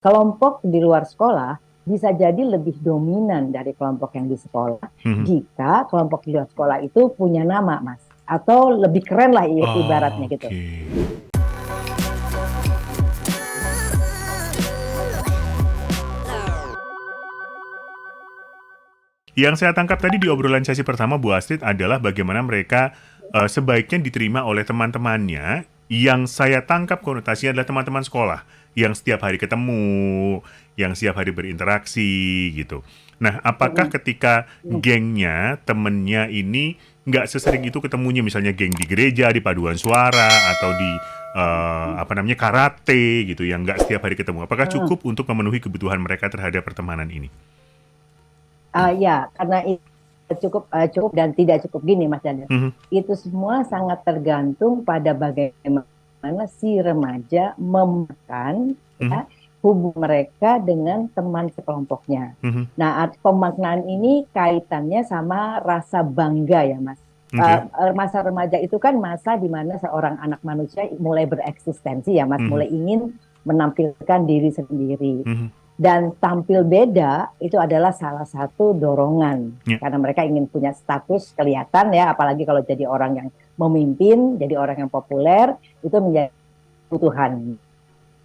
Kelompok di luar sekolah bisa jadi lebih dominan dari kelompok yang di sekolah Mhm. jika kelompok di luar sekolah itu punya nama, Mas. Atau lebih keren lah ibaratnya gitu. Oke. Yang saya tangkap tadi di obrolan sesi pertama Bu Astrid adalah bagaimana mereka sebaiknya diterima oleh teman-temannya, yang saya tangkap konotasinya adalah teman-teman sekolah yang setiap hari ketemu, yang setiap hari berinteraksi gitu. Nah, apakah Mm-mm. ketika Mm. gengnya, temennya ini nggak sesering itu ketemunya, misalnya geng di gereja, di paduan suara, atau di apa namanya, karate gitu, yang nggak setiap hari ketemu, apakah Mm. cukup untuk memenuhi kebutuhan mereka terhadap pertemanan ini? Ya, karena itu cukup dan tidak cukup gini, Mas Daniel. Mhm. Itu semua sangat tergantung pada bagaimana si remaja memakan Mhm. ya, hubungan mereka dengan teman sekelompoknya. Mhm. Nah, pemaknaan ini kaitannya sama rasa bangga ya, Mas. Oke. Masa remaja itu kan masa di mana seorang anak manusia mulai bereksistensi ya, Mas, Mhm. mulai ingin menampilkan diri sendiri. Mhm. Dan tampil beda itu adalah salah satu dorongan Ya. karena mereka ingin punya status kelihatan ya, apalagi kalau jadi orang yang memimpin, jadi orang yang populer itu menjadi kebutuhan,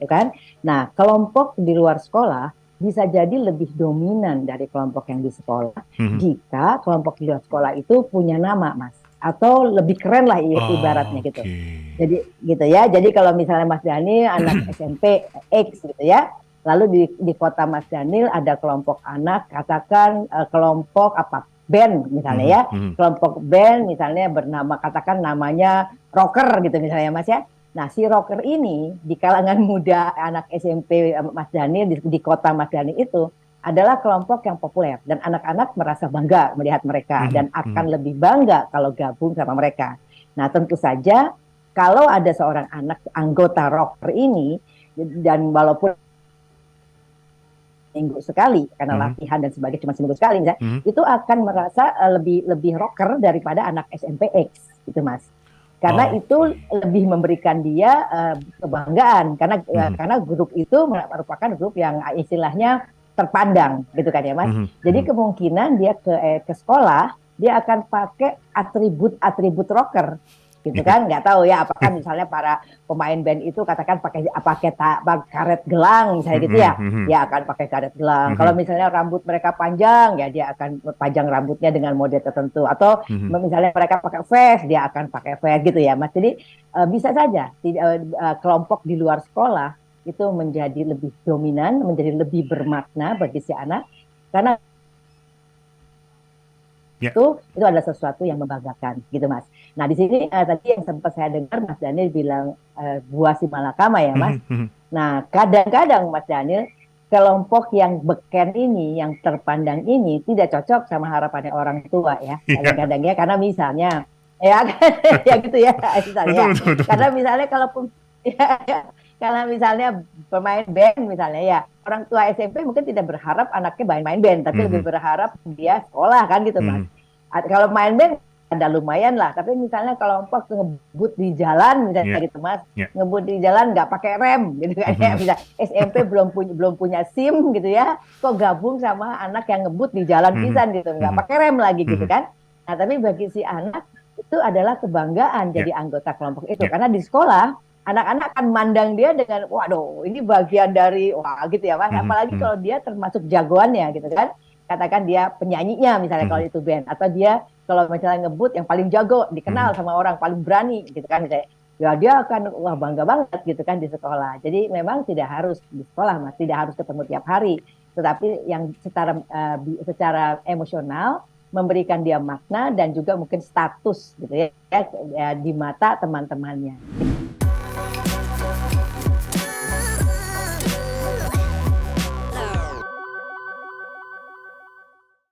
ya kan? Nah, kelompok di luar sekolah bisa jadi lebih dominan dari kelompok yang di sekolah Mhm. jika kelompok di luar sekolah itu punya nama, Mas, atau lebih keren lah ibaratnya gitu. Oke. Jadi gitu ya. Jadi kalau misalnya Mas Dhani anak SMP X gitu ya, lalu di kota Mas Daniel ada kelompok anak, katakan kelompok apa band misalnya Mhm. ya, Mhm. kelompok band misalnya bernama katakan namanya rocker gitu misalnya Mas ya. Nah si rocker ini di kalangan muda anak SMP Mas Daniel di kota Mas Daniel itu adalah kelompok yang populer dan anak-anak merasa bangga melihat mereka Mhm. dan akan Mhm. lebih bangga kalau gabung sama mereka. Nah tentu saja kalau ada seorang anak anggota rocker ini dan walaupun minggu sekali karena Mhm. latihan dan sebagainya cuma seminggu sekali misalnya, Mhm. itu akan merasa lebih lebih rocker daripada anak SMPX gitu Mas. Karena itu Oke. lebih memberikan dia kebanggaan Mhm. karena grup itu merupakan grup yang istilahnya terpandang gitu kan ya Mas. Mhm. Jadi Mhm. kemungkinan dia ke sekolah dia akan pakai atribut-atribut rocker gitu Iya. kan, nggak tahu ya apakah misalnya para pemain band itu katakan pakai karet gelang misalnya gitu Mhm. ya, Mhm. dia akan pakai karet gelang. Kalau Mhm. misalnya rambut mereka panjang, ya dia akan pajang rambutnya dengan model tertentu. Atau Mhm. misalnya mereka pakai vest, dia akan pakai vest gitu ya, Mas. Jadi bisa saja kelompok di luar sekolah itu menjadi lebih dominan, menjadi lebih bermakna bagi si anak, karena Ya. itu adalah sesuatu yang membanggakan gitu Mas. Nah di sini tadi yang sempat saya dengar Mas Daniel bilang buah si malakama ya Mas. Mhm. Mhm. Nah kadang-kadang Mas Daniel kelompok yang beken ini, yang terpandang ini tidak cocok sama harapannya orang tua ya Iya. kadang-kadang ya karena misalnya ya ya gitu ya misalnya Betul, ya. betul, betul, Karena betul. misalnya kalaupun ya, karena misalnya pemain band misalnya ya orang tua SMP mungkin tidak berharap anaknya main-main band tapi lebih Mhm. berharap dia sekolah kan gitu Mas. Mhm. Kalau main band ada lumayan lah, tapi misalnya kalau kelompok ngebut di jalan misalnya Ya. gitu Mas, Ya. ngebut di jalan nggak pakai rem gitu kan ya, Mhm. bisa SMP belum punya SIM gitu ya, kok gabung sama anak yang ngebut di jalan Mhm. pisan gitu, nggak Mhm. pakai rem lagi gitu Mhm. kan. Nah tapi bagi si anak itu adalah kebanggaan Ya. jadi anggota kelompok itu, Ya. karena di sekolah anak-anak akan mandang dia dengan waduh ini bagian dari wah gitu ya Mas, Mhm. apalagi Mhm. kalau dia termasuk jagoannya gitu kan, katakan dia penyanyinya misalnya kalau Mhm. itu band atau dia kalau misalnya ngebut yang paling jago dikenal Mhm. sama orang paling berani gitu kan misalnya, ya dia akan wah bangga banget gitu kan di sekolah. Jadi memang tidak harus di sekolah Mas, tidak harus ketemu tiap hari, tetapi yang secara emosional memberikan dia makna dan juga mungkin status gitu ya, di mata teman-temannya.